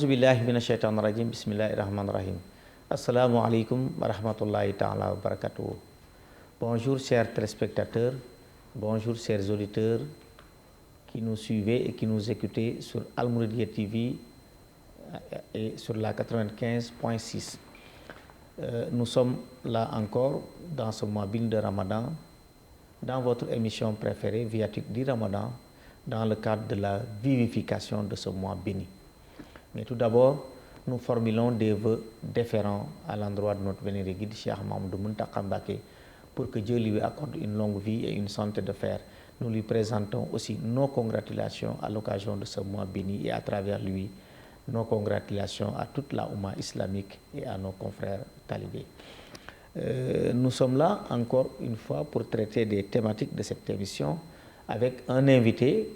A'udhu billahi minash shaitanir rajim. Bismillahirrahmanirrahim. Assalamu alaikum wa rahmatullahi ta'ala wa barakatuh. Bonjour chers téléspectateurs, bonjour chers auditeurs qui nous suivez et qui nous écoutez sur Al Mouridiyyah TV et sur la 95.6. Nous sommes là encore dans ce mois béni de Ramadan, dans votre émission préférée, Viatique du Ramadan, dans le cadre de la vivification de ce mois béni. Mais tout d'abord, nous formulons des vœux déférents à l'endroit de notre vénéré guide Cheikh Mahamadou Mountakha Mbacké pour que Dieu lui accorde une longue vie et une santé de fer. Nous lui présentons aussi nos congratulations à l'occasion de ce mois béni et à travers lui, nos congratulations à toute la Oumma islamique et à nos confrères talibés. Nous sommes là encore une fois pour traiter des thématiques de cette émission avec un invité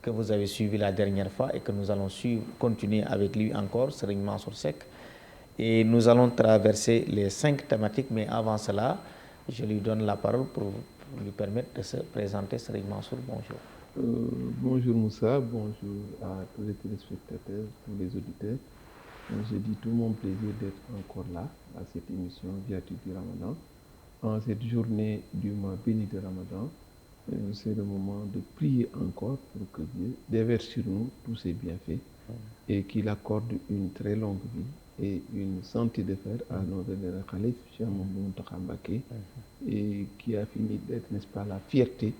que vous avez suivi la dernière fois et que nous allons continuer avec lui encore, Serigne Mansour Seck. Et nous allons traverser les 5 thématiques, mais avant cela, je lui donne la parole pour lui permettre de se présenter. Serigne Mansour, bonjour. Bonjour Moussa, bonjour à tous les téléspectateurs, tous les auditeurs. Je dis tout mon plaisir d'être encore là à cette émission Viatique du Ramadan. En cette journée du mois béni de Ramadan, c'est le moment de prier encore pour que Dieu déverse sur nous tous ses bienfaits et qu'il accorde une très longue vie et une santé de fer à nos vénérés Khalif, Cheikh Mahamadou Mountakha Mbacké, et qui a fini d'être, n'est-ce pas, la fierté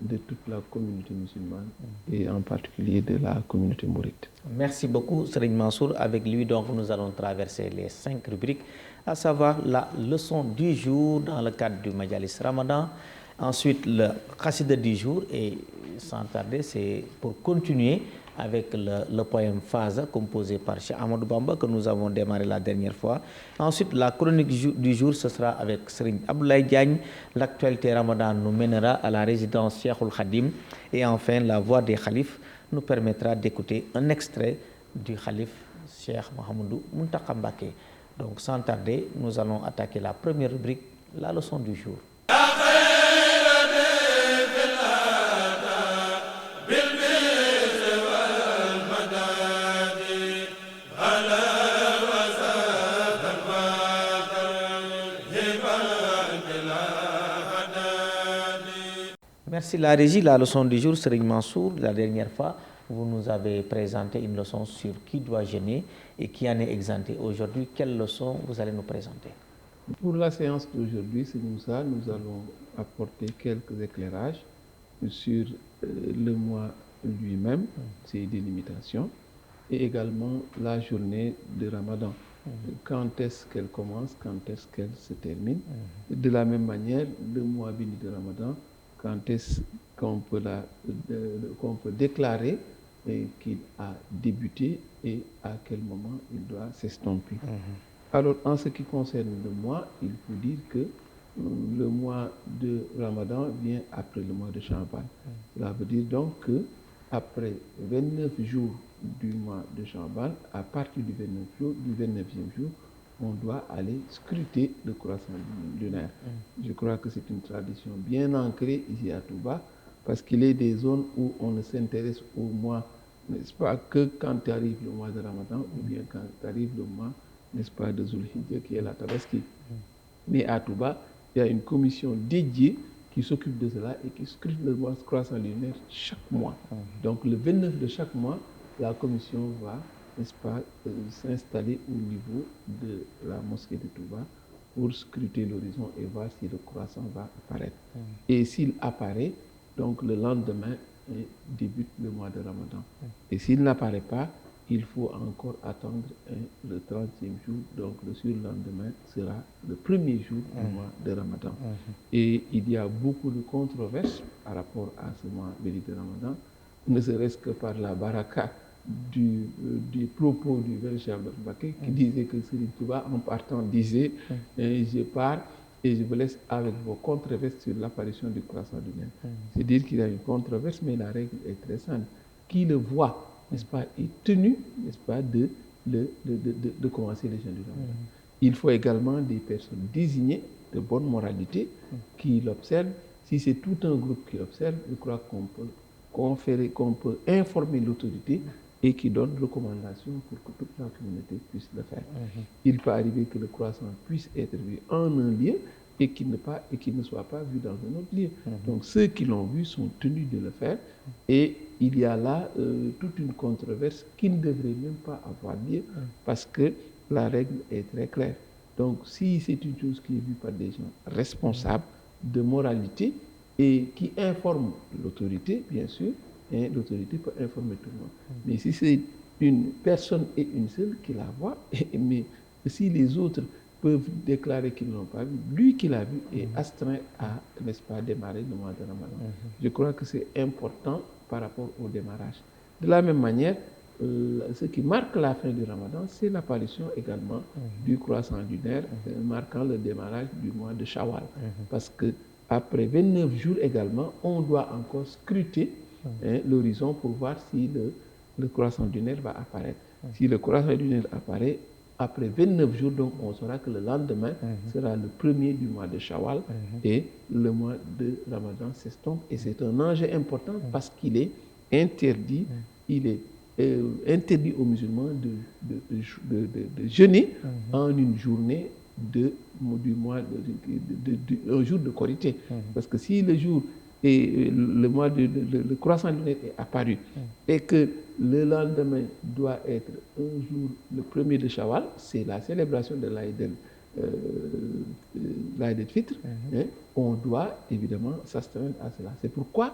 de toute la communauté musulmane et en particulier de la communauté mouride. Merci beaucoup Serigne Mansour. Avec lui, donc, nous allons traverser les 5 rubriques, à savoir la leçon du jour dans le cadre du Majalis Ramadan. Ensuite, le Khassida du jour, et sans tarder, c'est pour continuer avec le poème Faza composé par Cheikh Ahmadou Bamba que nous avons démarré la dernière fois. Ensuite, la chronique du jour, ce sera avec Serigne Abdoulaye Diagne. L'actualité Ramadan nous mènera à la résidence Cheikhoul Khadim. Et enfin, la voix des khalifs nous permettra d'écouter un extrait du khalif Cheikh Mahamadou Mountakha Mbacké. Donc, sans tarder, nous allons attaquer la première rubrique, la leçon du jour. Merci la régie. La leçon du jour, Serigne Mansour. La dernière fois, vous nous avez présenté une leçon sur qui doit jeûner et qui en est exempté. Aujourd'hui, quelle leçon vous allez nous présenter? Pour la séance d'aujourd'hui, c'est Moussa, nous allons apporter quelques éclairages sur le mois lui-même, ses délimitations, et également la journée de Ramadan. Quand est-ce qu'elle commence, quand est-ce qu'elle se termine. De la même manière, le mois béni de Ramadan, quand est-ce qu'on peut déclarer qu'il a débuté et à quel moment il doit s'estomper. Alors, en ce qui concerne le mois, il faut dire que le mois de Ramadan vient après le mois de Chaban. Cela veut dire donc que après 29 jours du mois de Chaban, à partir du 29e jour, on doit aller scruter le croissant lunaire. Je crois que c'est une tradition bien ancrée ici à Touba, parce qu'il y a des zones où on ne s'intéresse au mois, n'est-ce pas, que quand arrive le mois de Ramadan, ou bien quand arrive le mois, n'est-ce pas, de Zulhijjah, qui est la Tabaski. Mais à Touba, il y a une commission dédiée qui s'occupe de cela et qui scrute le croissant lunaire chaque mois. Donc le 29 de chaque mois, la commission va, n'est-ce pas, s'installer au niveau de la mosquée de Touba pour scruter l'horizon et voir si le croissant va apparaître. Et s'il apparaît, donc le lendemain débute le mois de Ramadan. Et s'il n'apparaît pas, il faut encore attendre le 30e jour, donc le surlendemain sera le premier jour du mois de Ramadan. Et il y a beaucoup de controverses par rapport à ce mois béni de Ramadan, ne serait-ce que par la baraka du propos du Cheikh Ahmadou Mbacké qui disait que Serigne Touba en partant disait je pars et je vous laisse avec vos controverses sur l'apparition du croissant lunaire. C'est dire qu'il y a une controverse, mais la règle est très simple. Qui le voit, n'est-ce pas, est tenu, n'est-ce pas, de commencer les jeûnes du Ramadan. Il faut également des personnes désignées de bonne moralité qui l'observent. Si c'est tout un groupe qui l'observe, je crois qu'on peut informer l'autorité et qui donne recommandation pour que toute la communauté puisse le faire. Il peut arriver que le croissant puisse être vu en un lieu et qu'il ne soit pas vu dans un autre lieu. Donc ceux qui l'ont vu sont tenus de le faire, et il y a là toute une controverse qui ne devrait même pas avoir lieu, parce que la règle est très claire. Donc si c'est une chose qui est vue par des gens responsables, de moralité, et qui informent l'autorité, bien sûr, et l'autorité peut informer tout le monde. Mais si c'est une personne et une seule qui la voit, mais si les autres peuvent déclarer qu'ils ne l'ont pas vu, lui qui l'a vu est astreint à, n'est-ce pas, démarrer le mois de Ramadan. Je crois que c'est important par rapport au démarrage. De la même manière, ce qui marque la fin du Ramadan, c'est l'apparition également du croissant lunaire, marquant le démarrage du mois de Shawwal. Parce que après 29 jours également, on doit encore scruter l'horizon pour voir si le croissant lunaire va apparaître. Si le croissant lunaire apparaît, après 29 jours, donc on saura que le lendemain sera le premier du mois de Shawwal, et le mois de Ramadan s'estompe. Et c'est un enjeu important parce qu'il est interdit, interdit aux musulmans de jeûner en une journée du mois un jour de Korité. Parce que si le jour et le croissant lunaire est apparu et que le lendemain doit être un jour, le premier de Shawwal, c'est la célébration de l'Aïd el-Fitr, on doit évidemment s'astreindre à cela. C'est pourquoi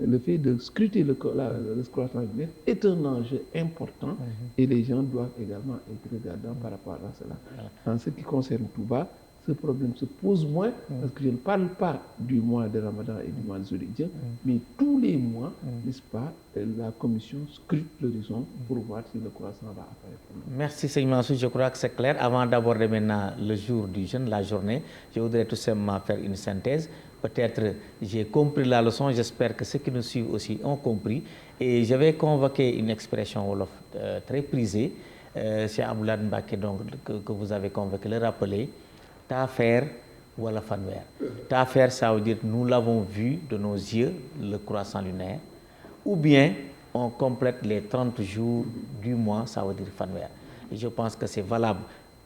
le fait de scruter le croissant lunaire est un enjeu important, et les gens doivent également être regardants par rapport à cela. En ce qui concerne Touba, ce problème se pose moins, parce que je ne parle pas du mois de Ramadan et du mois de Zulhijjah, mais tous les mois, n'est-ce pas, la commission scrute l'horizon pour voir si le croissant va apparaître. Merci Seigneur Mansour, je crois que c'est clair. Avant d'aborder maintenant le jour du jeûne, la journée, je voudrais tout simplement faire une synthèse. Peut-être j'ai compris la leçon, j'espère que ceux qui nous suivent aussi ont compris. Et je vais convoquer une expression wolof très prisée, c'est Abdoulaye Mbacké, donc que vous avez convoqué, le rappeler. Tafer ou la fanwer. Tafer, ça veut dire nous l'avons vu de nos yeux, le croissant lunaire, ou bien on complète les 30 jours du mois, ça veut dire fanwer. Et je pense que c'est valable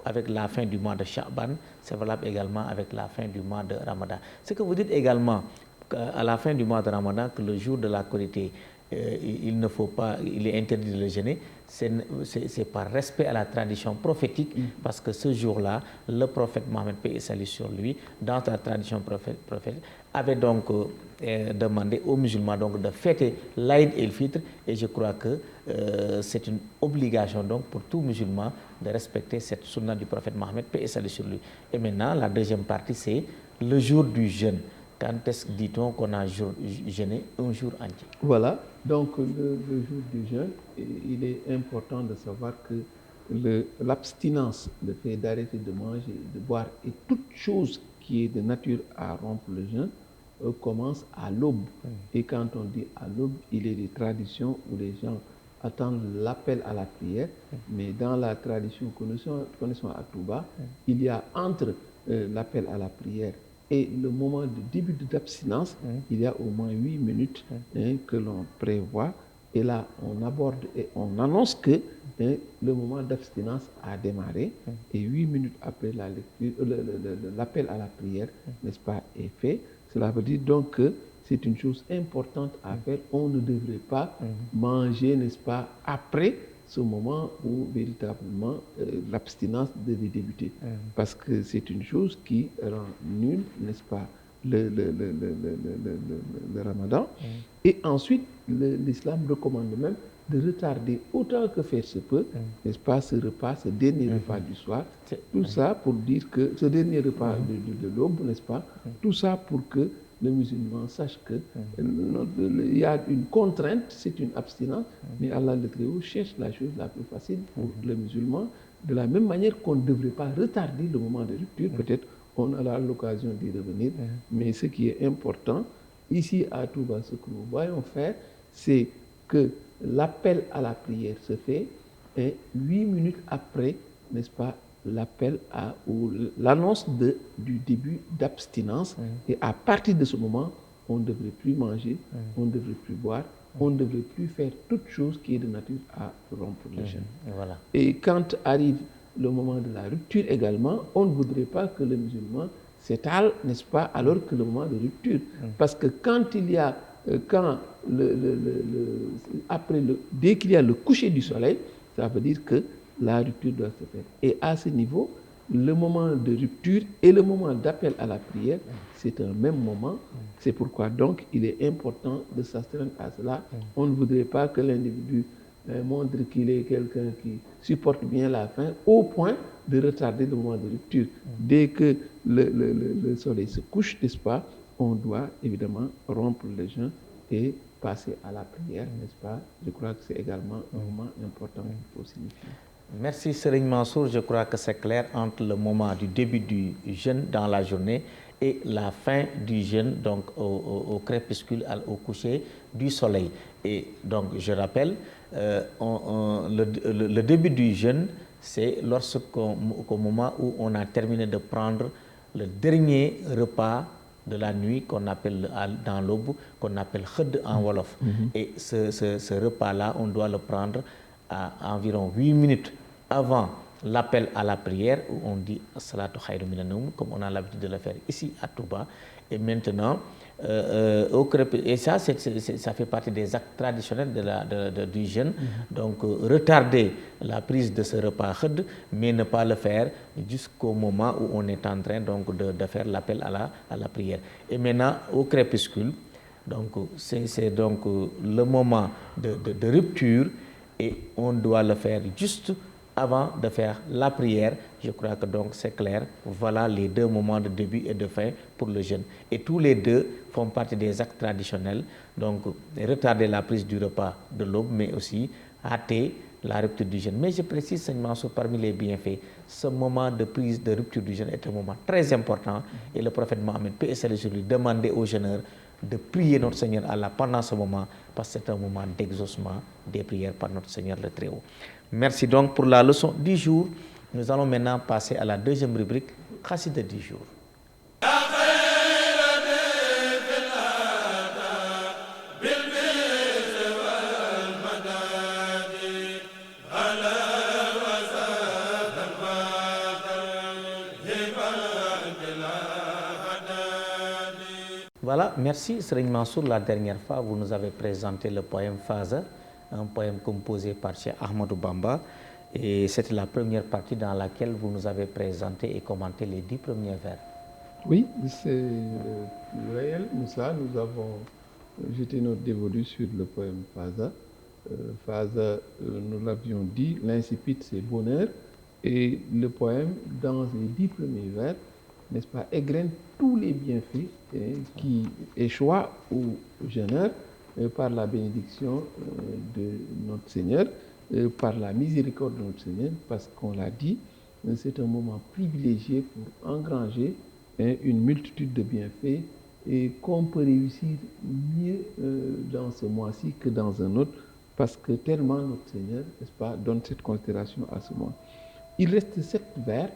avec la fin du mois de Sha'ban, c'est valable également avec la fin du mois de Ramadan. Ce que vous dites également à la fin du mois de Ramadan, que le jour de la Korité, il ne faut pas, il est interdit de le jeûner, c'est par respect à la tradition prophétique, parce que ce jour-là, le prophète Mohammed, paix et salut sur lui, dans la tradition prophétique, avait donc demandé aux musulmans donc de fêter l'Aïd el-Fitr, et je crois que c'est une obligation donc pour tout musulman de respecter cette sunna du prophète Mohammed, paix et salut sur lui. Et maintenant, la deuxième partie, c'est le jour du jeûne. Quand est-ce que dit-on qu'on a jeûné un jour entier? Voilà, donc le jour du jeûne, il est important de savoir que l'abstinence, le fait d'arrêter de manger, de boire, et toute chose qui est de nature à rompre le jeûne, commence à l'aube. Et quand on dit à l'aube, il y a des traditions où les gens attendent l'appel à la prière, mais dans la tradition que nous connaissons à Touba, il y a entre l'appel à la prière et le moment de début d'abstinence, il y a au moins 8 minutes que l'on prévoit. Et là, on aborde et on annonce que le moment d'abstinence a démarré. Et 8 minutes après la lecture, l'appel à la prière, n'est-ce pas, est fait. Cela veut dire donc que c'est une chose importante à faire. On ne devrait pas manger, n'est-ce pas, après ce moment où véritablement l'abstinence devait débuter. Parce que c'est une chose qui rend nul, n'est-ce pas, le Ramadan. Et ensuite, l'islam recommande même de retarder autant que faire se peut, n'est-ce pas, ce repas, ce dernier repas du soir. Tout ça pour dire que, ce dernier repas de l'aube, n'est-ce pas, tout ça pour que le musulman sache que il y a une contrainte, c'est une abstinence, mais Allah le Très-Haut cherche la chose la plus facile pour le musulman, de la même manière qu'on ne devrait pas retarder le moment de rupture. Peut-être on aura l'occasion d'y revenir, mais ce qui est important, ici à Touba, ce que nous voyons faire, c'est que l'appel à la prière se fait, et 8 minutes après, n'est-ce pas, l'appel ou l'annonce du début d'abstinence. Et à partir de ce moment, on ne devrait plus manger, on ne devrait plus boire, on ne devrait plus faire toute chose qui est de nature à rompre le jeûne. Voilà. Et quand arrive le moment de la rupture également, on ne voudrait pas que le musulman s'étale, n'est-ce pas, alors que le moment de rupture. Parce que quand il y a, dès qu'il y a le coucher du soleil, ça veut dire que la rupture doit se faire. Et à ce niveau, le moment de rupture et le moment d'appel à la prière, c'est un même moment. C'est pourquoi donc il est important de s'astreindre à cela. On ne voudrait pas que l'individu montre qu'il est quelqu'un qui supporte bien la faim au point de retarder le moment de rupture. Dès que le soleil se couche, n'est-ce pas, on doit évidemment rompre le jeûne et passer à la prière, n'est-ce pas? Je crois que c'est également un moment important qu'il faut signifier. Merci Serigne Mansour, je crois que c'est clair entre le moment du début du jeûne dans la journée et la fin du jeûne, donc au crépuscule, au coucher du soleil. Et donc je rappelle, le début du jeûne, c'est au moment où on a terminé de prendre le dernier repas de la nuit qu'on appelle dans l'aube, qu'on appelle khud en wolof. Et ce repas-là, on doit le prendre à environ 8 minutes avant l'appel à la prière, où on dit As-salatu khayru minan nawm, comme on a l'habitude de le faire ici à Touba. Et maintenant, et ça fait partie des actes traditionnels du jeûne. Donc, retarder la prise de ce repas khud, mais ne pas le faire jusqu'au moment où on est en train donc, de faire l'appel à la prière. Et maintenant, au crépuscule, donc c'est donc le moment de rupture, et on doit le faire juste avant de faire la prière. Je crois que donc c'est clair. Voilà les deux moments de début et de fin pour le jeûne. Et tous les deux font partie des actes traditionnels. Donc retarder la prise du repas de l'aube, mais aussi hâter la rupture du jeûne. Mais je précise seulement parmi les bienfaits, ce moment de prise de rupture du jeûne est un moment très important. Et le prophète Mohammed, paix et salut sur lui, demandait aux jeûneurs de prier notre Seigneur Allah pendant ce moment, parce que c'est un moment d'exaucement des prières par notre Seigneur le Très-Haut. Merci donc pour la leçon du jour. Nous allons maintenant passer à la deuxième rubrique, Khassida du jour. Voilà, merci Serigne Mansour. La dernière fois, vous nous avez présenté le poème Faza, un poème composé par Cheikh Ahmadou Bamba. Et c'était la première partie dans laquelle vous nous avez présenté et commenté les 10 premiers vers. Oui, c'est réel, Moussa. Nous avons jeté notre dévolu sur le poème Faza. Faza, nous l'avions dit, l'incipit c'est bonheur. Et le poème, dans les 10 premiers vers, n'est-ce pas, égrène tous les bienfaits qui échoient aux jeûneurs par la bénédiction de notre Seigneur, par la miséricorde de notre Seigneur, parce qu'on l'a dit, c'est un moment privilégié pour engranger une multitude de bienfaits et qu'on peut réussir mieux dans ce mois-ci que dans un autre, parce que tellement notre Seigneur, n'est-ce pas, donne cette considération à ce mois. Il reste 7 vers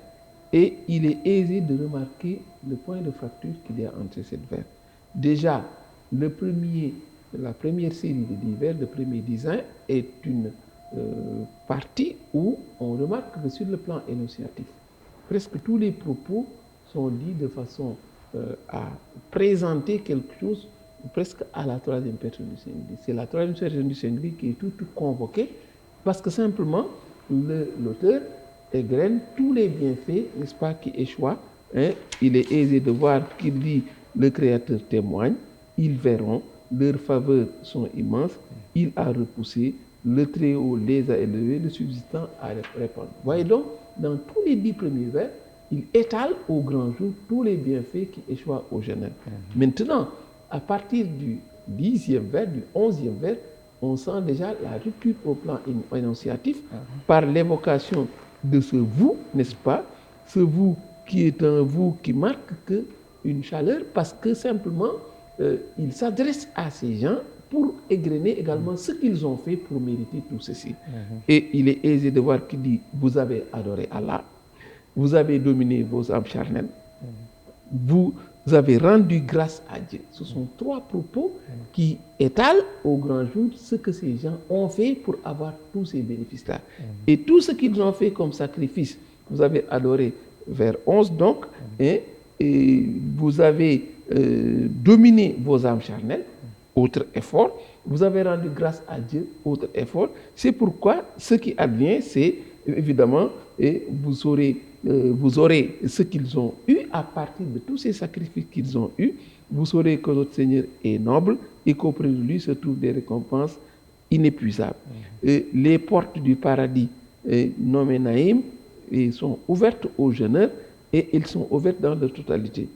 et il est aisé de remarquer le point de fracture qu'il y a entre ces 7 vers. Déjà, la première série de 10 vers, le premier design, est une partie où on remarque que sur le plan énonciatif, presque tous les propos sont dits de façon à présenter quelque chose presque à la troisième personne du singulier. C'est la troisième personne du singulier qui est tout convoquée, parce que simplement l'auteur égrène tous les bienfaits, n'est-ce pas, qui échouent. Il est aisé de voir qu'il dit le Créateur témoigne, ils verront, leurs faveurs sont immenses, il a repoussé, le Très-Haut les a élevés, le subsistant a répandu. Voyez donc, dans tous les 10 premiers vers, il étale au grand jour tous les bienfaits qui échouent au jeûneur. Maintenant, à partir du 10e vers, du 11e vers, on sent déjà la rupture au plan énonciatif par l'évocation de ce vous, n'est-ce pas? Ce vous qui est un vous qui marque une chaleur, parce que simplement, il s'adresse à ces gens pour égrener également ce qu'ils ont fait pour mériter tout ceci. Et il est aisé de voir qu'il dit, vous avez adoré Allah, vous avez dominé vos âmes charnelles, vous vous avez rendu grâce à Dieu. Ce sont 3 propos qui étalent au grand jour ce que ces gens ont fait pour avoir tous ces bénéfices-là. Et tout ce qu'ils ont fait comme sacrifice, vous avez adoré vers 11 donc, et vous avez dominé vos âmes charnelles, autre effort, vous avez rendu grâce à Dieu, autre effort. C'est pourquoi ce qui advient, c'est évidemment, et vous aurez ce qu'ils ont eu à partir de tous ces sacrifices qu'ils ont eus. Vous saurez que notre Seigneur est noble et qu'auprès de lui se trouvent des récompenses inépuisables. Les portes du paradis nommées Naïm sont ouvertes aux jeûneurs et elles sont ouvertes dans leur totalité.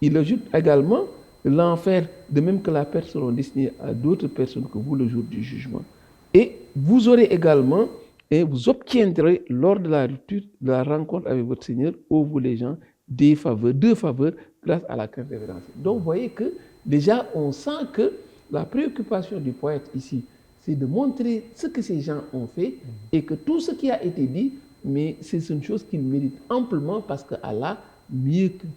Il ajoute également l'enfer, de même que la perte seront destinées à d'autres personnes que vous le jour du jugement. Et vous aurez également et vous obtiendrez lors de la rupture, de la rencontre avec votre Seigneur, ô vous les gens, deux faveurs grâce à la crainte révérentielle. Donc vous voyez que déjà on sent que la préoccupation du poète ici, c'est de montrer ce que ces gens ont fait et que tout ce qui a été dit, mais c'est une chose qu'ils méritent amplement parce que Allah,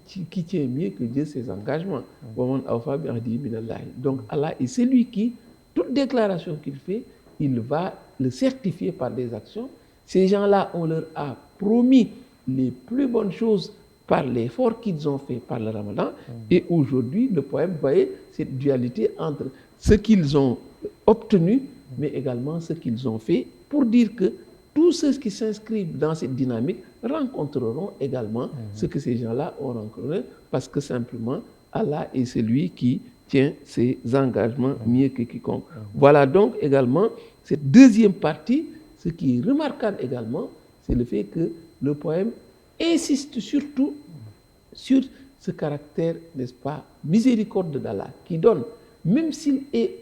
qui tient mieux que Dieu ses engagements. Donc Allah est celui qui, toute déclaration qu'il fait, il va le certifier par des actions. Ces gens-là, on leur a promis les plus bonnes choses par l'effort qu'ils ont fait par le Ramadan. Et aujourd'hui, le poème voyait cette dualité entre ce qu'ils ont obtenu, mais également ce qu'ils ont fait, pour dire que tous ceux qui s'inscrivent dans cette dynamique rencontreront également ce que ces gens-là ont rencontré, parce que simplement, Allah est celui qui tient ses engagements mieux que quiconque. Voilà donc également cette deuxième partie. Ce qui est remarquable également, c'est le fait que le poème insiste surtout sur ce caractère, n'est-ce pas, miséricorde d'Allah, qui donne, même s'il est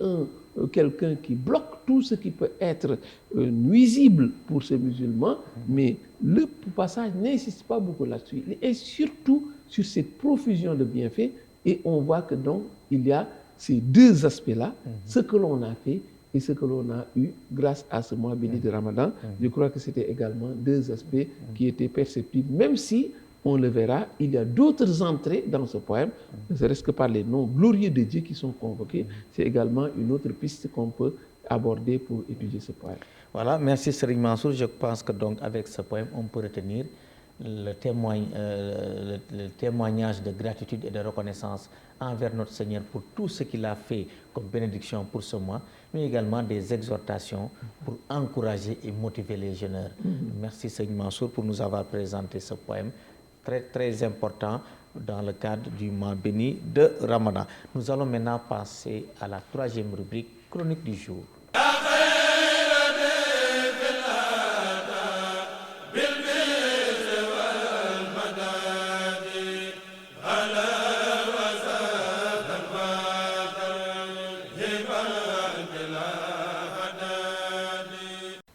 quelqu'un qui bloque tout ce qui peut être nuisible pour ces musulmans, mais le passage n'insiste pas beaucoup là-dessus. Il est surtout sur cette profusion de bienfaits, et on voit que donc il y a ces deux aspects-là, ce que l'on a fait et ce que l'on a eu grâce à ce mois béni de Ramadan. Je crois que c'était également deux aspects qui étaient perceptibles, même si, on le verra, il y a d'autres entrées dans ce poème, ne serait-ce que par les noms glorieux de Dieu qui sont convoqués. C'est également une autre piste qu'on peut aborder pour étudier ce poème. Voilà, merci Serigne Mansour. Je pense que donc avec ce poème, on peut retenir le témoignage de gratitude et de reconnaissance envers notre Seigneur pour tout ce qu'il a fait comme bénédiction pour ce mois, mais également des exhortations pour encourager et motiver les jeûneurs. Merci Serigne Mansour pour nous avoir présenté ce poème très très important dans le cadre du mois béni de Ramadan. Nous allons maintenant passer à la troisième rubrique, chronique du jour.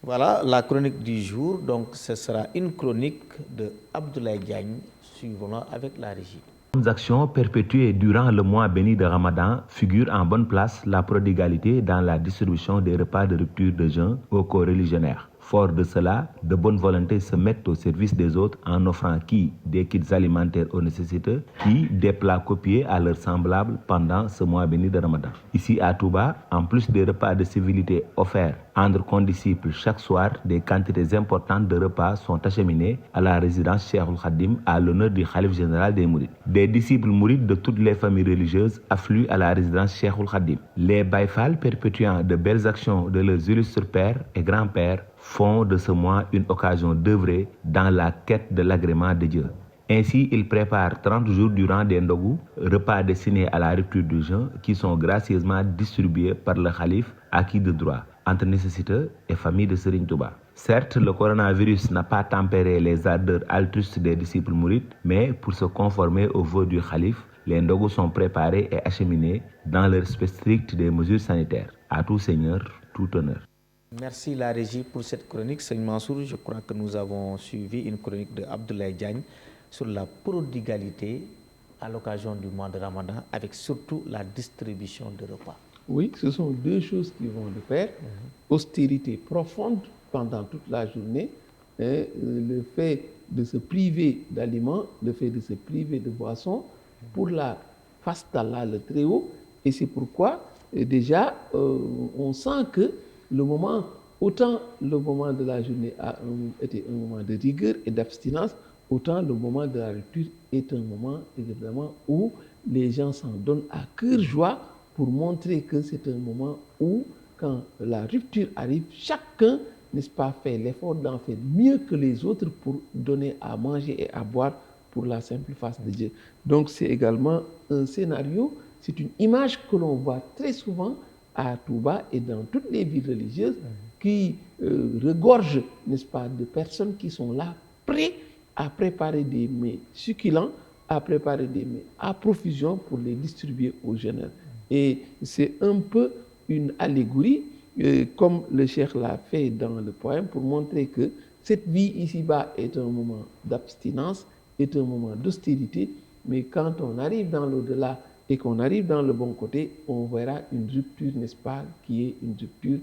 Voilà la chronique du jour, donc ce sera une chronique de Abdoulaye Diagne, suivons avec la régie. Les actions perpétuées durant le mois béni de Ramadan figurent en bonne place la prodigalité dans la distribution des repas de rupture de jeûne aux co-religionnaires. Fort de cela, de bonne volonté se mettent au service des autres en offrant qui des kits alimentaires aux nécessiteux, qui des plats copiés à leurs semblables pendant ce mois béni de Ramadan. Ici à Touba, en plus des repas de civilité offerts entre condisciples chaque soir, des quantités importantes de repas sont acheminés à la résidence Cheikhoul Khadim à l'honneur du Khalife général des Mourides. Des disciples mourides de toutes les familles religieuses affluent à la résidence Cheikhoul Khadim. Les Baïfal, perpétuant de belles actions de leurs illustres pères et grands-pères, font de ce mois une occasion d'œuvrer dans la quête de l'agrément de Dieu. Ainsi, ils préparent 30 jours durant des ndogu, repas destinés à la rupture du jeûne, qui sont gracieusement distribués par le Khalife acquis de droit entre nécessiteux et familles de Serigne Touba. Certes, le coronavirus n'a pas tempéré les ardeurs altruistes des disciples mourides, mais pour se conformer au vœu du Khalife, les ndogu sont préparés et acheminés dans le respect strict des mesures sanitaires. À tout Seigneur, tout honneur. Merci la régie pour cette chronique. Serigne Mansour, je crois que nous avons suivi une chronique de Abdoulaye Diagne sur la prodigalité à l'occasion du mois de Ramadan, avec surtout la distribution de repas. Oui, ce sont deux choses qui vont de pair. Austérité profonde pendant toute la journée, et le fait de se priver d'aliments, le fait de se priver de boissons, pour la face d'Allah le Très-Haut. Et c'est pourquoi, déjà, on sent que le moment, autant le moment de la journée a été un moment de rigueur et d'abstinence, autant le moment de la rupture est un moment, évidemment, où les gens s'en donnent à cœur joie pour montrer que c'est un moment où, quand la rupture arrive, chacun, n'est-ce pas, fait l'effort d'en faire mieux que les autres pour donner à manger et à boire pour la simple face de Dieu. Donc c'est également un scénario, c'est une image que l'on voit très souvent à Touba et dans toutes les villes religieuses qui regorgent, n'est-ce pas, de personnes qui sont là, prêts à préparer des mets succulents, à préparer des mets à profusion pour les distribuer aux jeunes. Et c'est un peu une allégorie, comme le cheikh l'a fait dans le poème, pour montrer que cette vie ici-bas est un moment d'abstinence, est un moment d'austérité, mais quand on arrive dans l'au-delà et qu'on arrive dans le bon côté, on verra une rupture, n'est-ce pas, qui est une rupture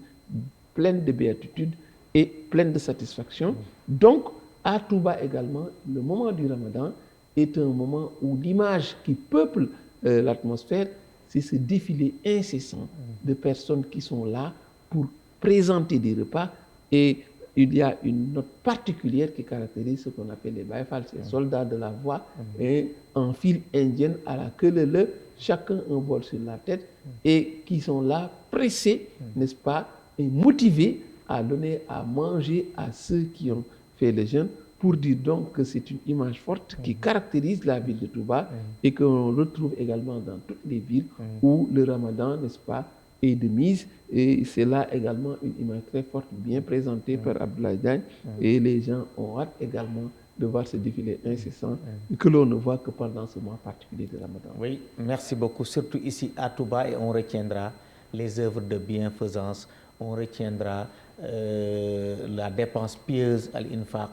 pleine de béatitude et pleine de satisfaction. Donc, à Touba également, le moment du Ramadan est un moment où l'image qui peuple l'atmosphère, c'est ce défilé incessant de personnes qui sont là pour présenter des repas. Et il y a une note particulière qui caractérise ce qu'on appelle les Baïfal, ces soldats de la voix, et en file indienne à la queue leu, chacun un bol sur la tête, et qui sont là pressés, n'est-ce pas, et motivés à donner à manger à ceux qui ont fait le jeûne, pour dire donc que c'est une image forte qui caractérise la ville de Touba et que l'on retrouve également dans toutes les villes où le Ramadan, n'est-ce pas, est de mise. Et c'est là également une image très forte, bien présentée par Abdoulaye Diagne. Et les gens ont hâte également de voir ce défilé incessant que l'on ne voit que pendant ce mois particulier de Ramadan. Oui, merci beaucoup. Surtout ici à Touba, et on retiendra les œuvres de bienfaisance, on retiendra la dépense pieuse à l'infaq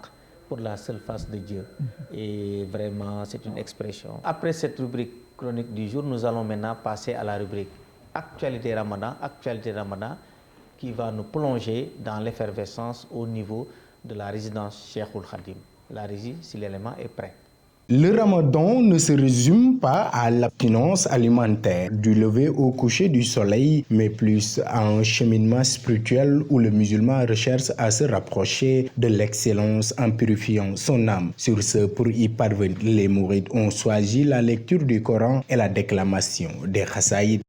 pour la seule face de Dieu. Et vraiment, c'est une expression. Après cette rubrique chronique du jour, nous allons maintenant passer à la rubrique Actualité Ramadan, qui va nous plonger dans l'effervescence au niveau de la résidence Cheikhoul Khadim. La régie, si l'élément est prêt. Le ramadan ne se résume pas à l'abstinence alimentaire du lever au coucher du soleil, mais plus à un cheminement spirituel où le musulman recherche à se rapprocher de l'excellence en purifiant son âme. Sur ce, pour y parvenir, les mourides ont choisi la lecture du Coran et la déclamation des Khassaïd.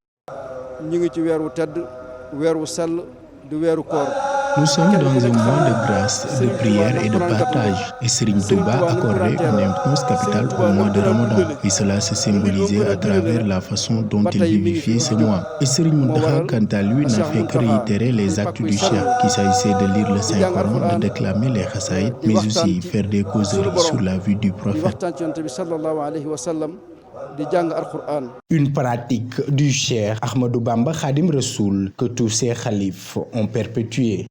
Nous sommes dans un moment de grâce, de prière et de partage. Et Serigne Touba accordait une importance capitale au mois de Ramadan. Et cela se symbolisait à travers la façon dont il vivifiait ce mois. Et Serigne Mountakha, quant à lui, n'a fait que réitérer les actes du cheikh, qu'il s'agissait de lire le Saint-Coran, de déclamer les Khassaïd, mais aussi faire des causeries sur la vie du prophète. Une pratique du cheikh Ahmadou Bamba Khadim Rassoul que tous ses khalifes ont perpétuée.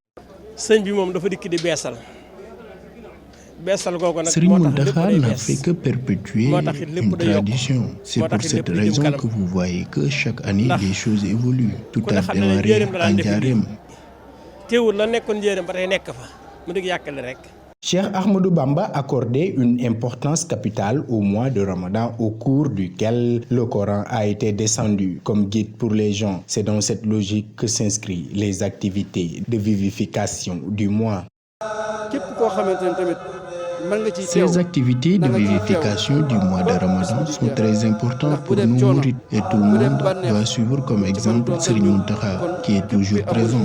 Serigne Mountakha n'a fait que perpétuer une tradition. C'est pour cette raison que vous voyez que chaque année les choses évoluent. Tout a démarré en Ndiarème. Cheikh Ahmadou Bamba accordait une importance capitale au mois de Ramadan au cours duquel le Coran a été descendu comme guide pour les gens. C'est dans cette logique que s'inscrivent les activités de vivification du mois. Ces activités de vivification du mois de Ramadan sont très importantes pour nous mourides et tout le monde doit suivre comme exemple Serigne Mountakha qui est toujours présent.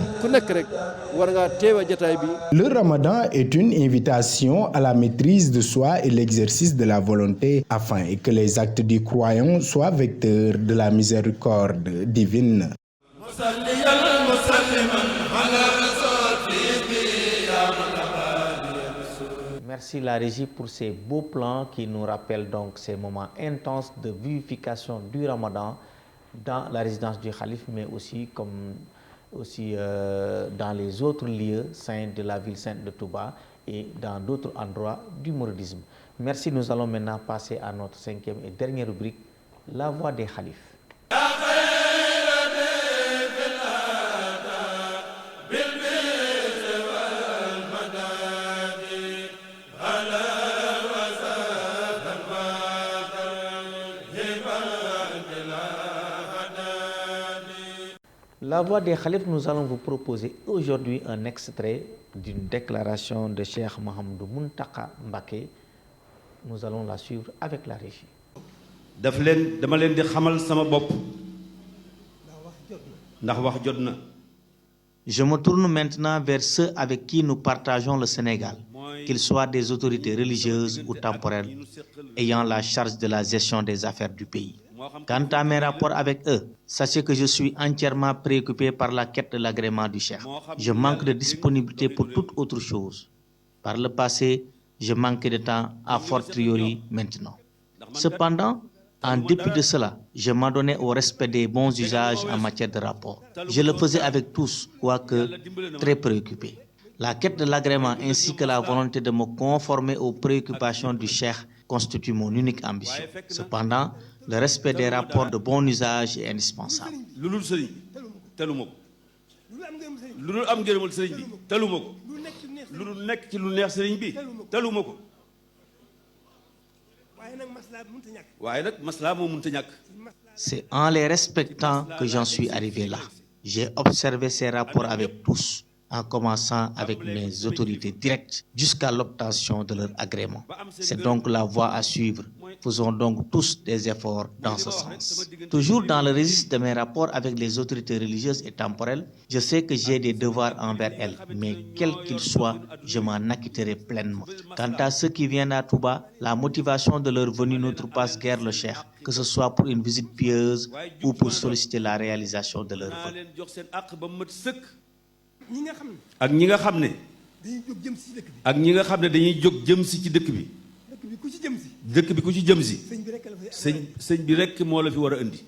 Le Ramadan est une invitation à la maîtrise de soi et l'exercice de la volonté afin que les actes du croyant soient vecteurs de la miséricorde divine. Merci la régie pour ces beaux plans qui nous rappellent donc ces moments intenses de vivification du Ramadan dans la résidence du Khalife, mais aussi dans les autres lieux saints de la ville sainte de Touba et dans d'autres endroits du mouridisme. Merci, nous allons maintenant passer à notre cinquième et dernière rubrique, la voix des Khalifes. la voix des khalifes, nous allons vous proposer aujourd'hui un extrait d'une déclaration de Cheikh Mouhamadou Mountakha Mbacké. Nous allons la suivre avec la régie. dama leen di xamal sama bopp ndax wax jot na. Je me tourne maintenant vers ceux avec qui nous partageons le Sénégal, qu'ils soient des autorités religieuses ou temporelles, ayant la charge de la gestion des affaires du pays. Quant à mes rapports avec eux, sachez que je suis entièrement préoccupé par la quête de l'agrément du Cheikh. Je manque de disponibilité pour toute autre chose. Par le passé, je manquais de temps, a fortiori maintenant. Cependant, en dépit de cela, je m'adonnais au respect des bons usages en matière de rapport. Je le faisais avec tous, quoique très préoccupé. La quête de l'agrément ainsi que la volonté de me conformer aux préoccupations du Cheikh constitue mon unique ambition. Cependant, le respect des rapports de bon usage est indispensable. C'est en les respectant que j'en suis arrivé là. J'ai observé ces rapports avec tous, en commençant avec mes autorités directes jusqu'à l'obtention de leur agrément. C'est donc la voie à suivre. Faisons donc tous des efforts dans ce sens. Toujours dans le registre de mes rapports avec les autorités religieuses et temporelles, je sais que j'ai des devoirs envers elles, mais quels qu'ils soient, je m'en acquitterai pleinement. Quant à ceux qui viennent à Touba, la motivation de leur venue n'outrepasse guère le Cheikh, que ce soit pour une visite pieuse ou pour solliciter la réalisation de leurs vœux. ak ñi nga xam ne dañuy jóg jëm si ci dëkk bi dëkk bi ku ci jëm si sëñ bi rekk moo la fi war a indi.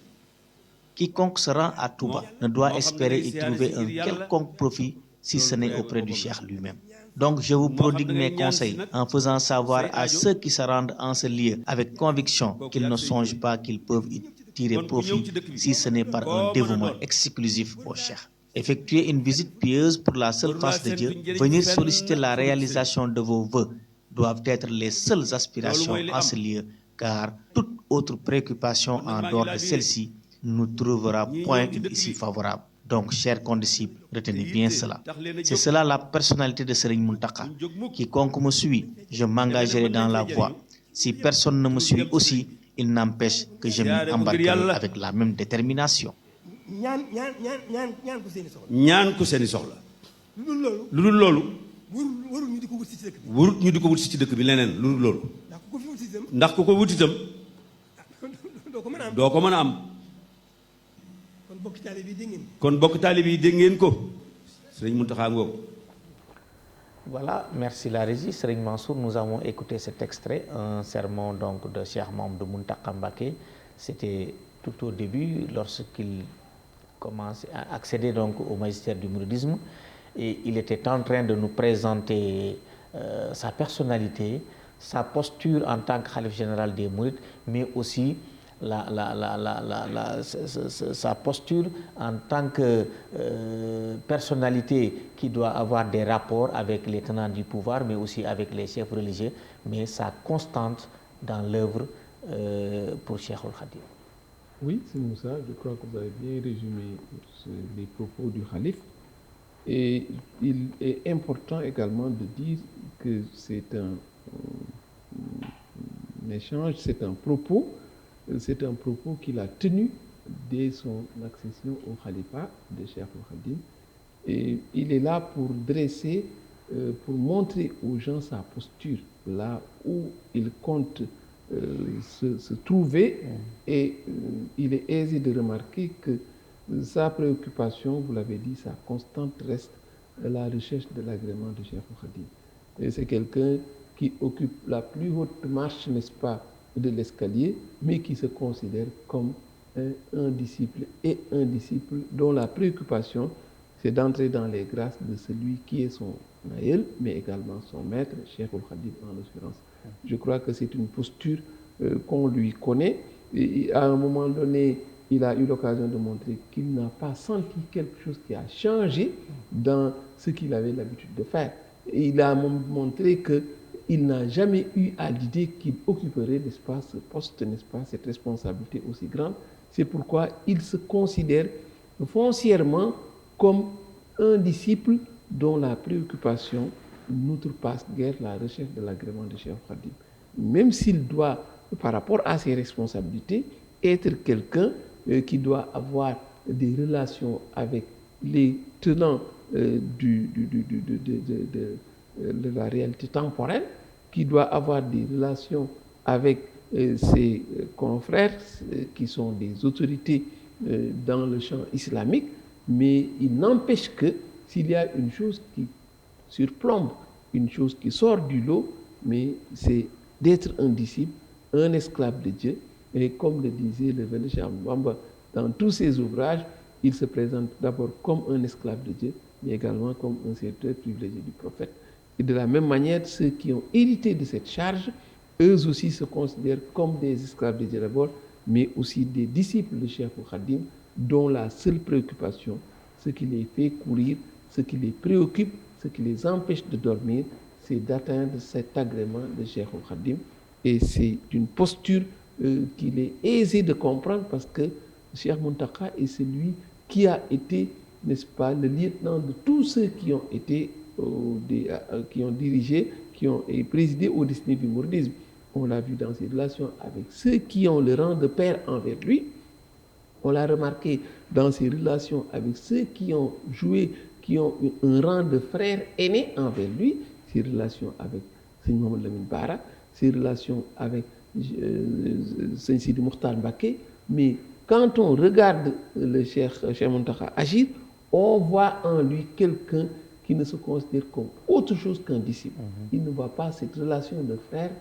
Quiconque se rend à Touba ne doit espérer y trouver un quelconque profit si ce n'est auprès du Cheikh lui-même. Donc je vous prodigue mes conseils en faisant savoir à ceux qui se rendent en ce lieu avec conviction qu'ils ne songent pas qu'ils peuvent y tirer profit si ce n'est par un dévouement exclusif au Cheikh. Effectuer une visite pieuse pour la seule face de Dieu, venir solliciter la réalisation de vos vœux doivent être les seules aspirations en ce lieu, car toute autre préoccupation en dehors de celle-ci ne nous trouvera point une issue favorable. Donc, chers condisciples, retenez bien cela. C'est cela la personnalité de Serigne Mountakha. Quiconque me suit, je m'engagerai dans la voie. Si personne ne me suit aussi, il n'empêche que je m'y embarquerai avec la même détermination. ñaan ko seeni soxla lu dul loolu warut ñu di ko wut si ci dëkk bi leneen lu dul loolu ndax ku ko wut itam doo ko mën a am kon bokk taalibe yi dégg ngeen ko Serigne Mountakha ngoog. Voilà, merci la régie. Serigne Mansour, nous avons écouté cet extrait, un sermon donc de Cheikh Mouhamadou Mountakha Mbacké. C'était tout au début lorsqu'il commençait à accéder donc au magistère du mouridisme et il était en train de nous présenter sa personnalité, sa posture en tant que khalife général des mourides, mais aussi sa posture en tant que personnalité qui doit avoir des rapports avec les tenants du pouvoir, mais aussi avec les chefs religieux, mais sa constante dans l'œuvre pour Cheikhoul Khadim. Oui, c'est Moussa, je crois que vous avez bien résumé les propos du khalife. Et il est important également de dire que c'est un échange, c'est un propos qu'il a tenu dès son accession au khalifa de Cheikhoul Khadim. Et il est là pour dresser, pour montrer aux gens sa posture, là où il compte se trouver. Et il est aisé de remarquer que sa préoccupation, vous l'avez dit, sa constante reste la recherche de l'agrément de Cheikhoul Khadim. Et c'est quelqu'un qui occupe la plus haute marche, n'est-ce pas, de l'escalier, mais qui se considère comme un disciple et un disciple dont la préoccupation, c'est d'entrer dans les grâces de celui qui est son aïeul, mais également son maître, Cheikhoul Khadim en l'occurrence. Je crois que c'est une posture qu'on lui connaît. Et à un moment donné, il a eu l'occasion de montrer qu'il n'a pas senti quelque chose qui a changé dans ce qu'il avait l'habitude de faire. Et il a montré qu'il n'a jamais eu à l'idée qu'il occuperait, n'est-ce pas, ce poste, n'est-ce pas, cette responsabilité aussi grande. C'est pourquoi il se considère foncièrement comme un disciple dont la préoccupation n'outrepasse guère la recherche de l'agrément de Cheikh Khadim. Même s'il doit, par rapport à ses responsabilités, être quelqu'un qui doit avoir des relations avec les tenants de la réalité temporelle, qui doit avoir des relations avec ses confrères qui sont des autorités dans le champ islamique, mais il n'empêche que s'il y a une chose qui surplombe, une chose qui sort du lot, mais c'est d'être un disciple, un esclave de Dieu. Et comme le disait le Véné Cheikh Bamba dans tous ses ouvrages, il se présente d'abord comme un esclave de Dieu, mais également comme un serviteur privilégié du prophète. Et de la même manière, ceux qui ont hérité de cette charge, eux aussi se considèrent comme des esclaves de Dieu d'abord, mais aussi des disciples de Cheikh Khadim, dont la seule préoccupation, ce qui les fait courir, ce qui les préoccupe, ce qui les empêche de dormir, c'est d'atteindre cet agrément de Cheikh Khadim. Et c'est une posture qu'il est aisé de comprendre parce que Cheikh Mountakha est celui qui a été, n'est-ce pas, le lieutenant de tous ceux qui ont été, qui ont dirigé, qui ont présidé au destiné du mouridisme. On l'a vu dans ses relations avec ceux qui ont le rang de père envers lui. On l'a remarqué dans ses relations avec ceux qui ont joué, qui ont un rang de frère aîné envers lui, ses relations avec Seigneur Mohamed Lamine Bara, ses relations avec Seigneur Sidi Mokhtar Mbacké. Mais quand on regarde le Cheikh Mountakha agir, on voit en lui quelqu'un qui ne se considère comme autre chose qu'un disciple. Il ne voit pas cette relation de frère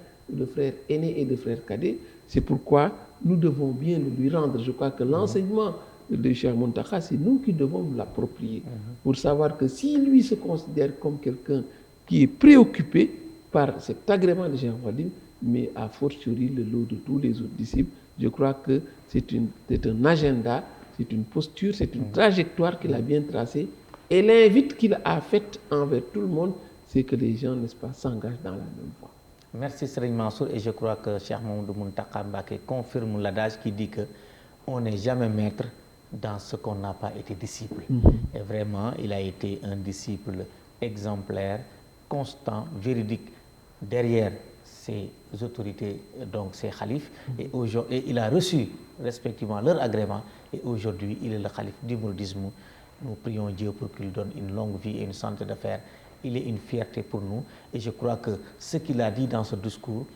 aîné et de frère cadet. C'est pourquoi nous devons bien lui rendre. Je crois que l'enseignement de Cheikh Mountakha, c'est nous qui devons nous l'approprier pour savoir que si lui se considère comme quelqu'un qui est préoccupé par cet agrément de Cheikh Khadim, mais a fortiori le lot de tous les autres disciples, je crois que c'est un agenda, c'est une posture, c'est une trajectoire qu'il a bien tracée. Et l'invite qu'il a faite envers tout le monde, c'est que les gens, n'est-ce pas, s'engagent dans la même voie. Merci Serigne Mansour, et je crois que Cheikh Mamadou Mountakha Mbacké confirme l'adage qui dit que on n'est jamais maître dans ce qu'on n'a pas été disciple. Et vraiment, il a été un disciple exemplaire, constant, véridique, derrière ses autorités, donc ses khalifes, et il a reçu respectivement leur agrément, et aujourd'hui il est le khalife du mouridisme. Nous prions Dieu pour qu'il donne une longue vie et une santé de fer. Il est une fierté pour nous, et je crois que ce qu'il a dit dans ce discours,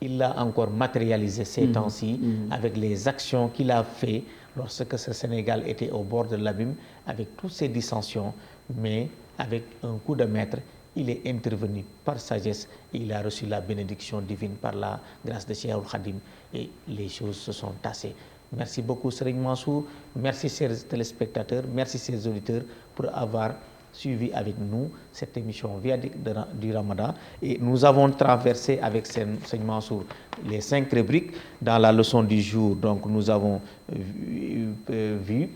il l'a encore matérialisé ces temps-ci avec les actions qu'il a fait lorsque ce Sénégal était au bord de l'abîme, avec toutes ces dissensions, mais avec un coup de maître, il est intervenu par sagesse et il a reçu la bénédiction divine par la grâce de Cheikh Khadim, et les choses se sont tassées. Merci beaucoup Serigne Mansour, merci chers téléspectateurs, merci chers auditeurs pour avoir suivi avec nous cette émission Viatique du Ramadan, et nous avons traversé avec Serigne Mansour les 5 rubriques. Dans la leçon du jour, donc nous avons vu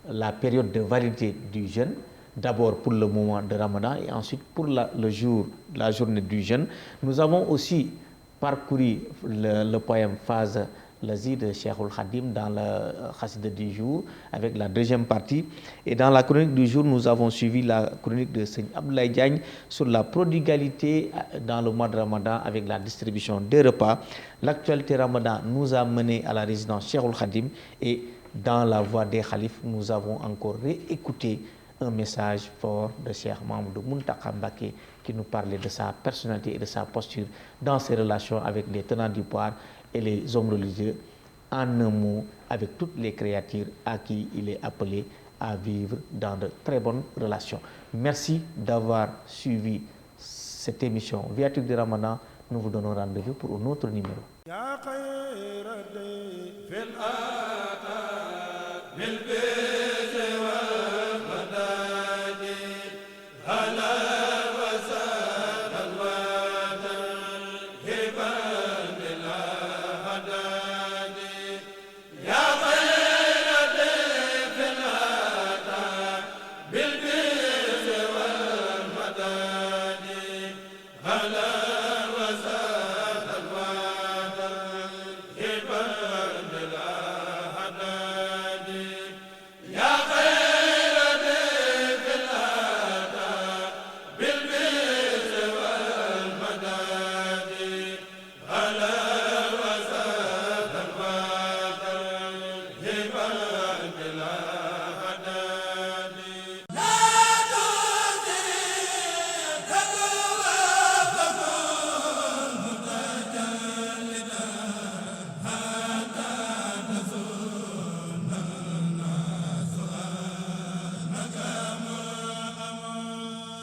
la période de validité du jeûne, d'abord pour le moment de Ramadan et ensuite pour la journée du jeûne. Nous avons aussi parcouru le poème Phase Lazi de Cheikh Khadim dans le Khassida du jour avec la deuxième partie, et dans la chronique du jour nous avons suivi la chronique de Seigne Abdoulaye Diagne sur la prodigalité dans le mois de Ramadan avec la distribution des repas. L'actualité Ramadan nous a mené à la résidence Cheikh Khadim, et dans la voix des khalifes nous avons encore réécouté un message fort de Cheikh Mamadou Mountakha Mbacké qui nous parlait de sa personnalité et de sa posture dans ses relations avec les tenants du pouvoir et les hommes religieux, en un mot, avec toutes les créatures à qui il est appelé à vivre dans de très bonnes relations. Merci d'avoir suivi cette émission Viatique du Ramadan. Nous vous donnons rendez-vous pour un autre numéro.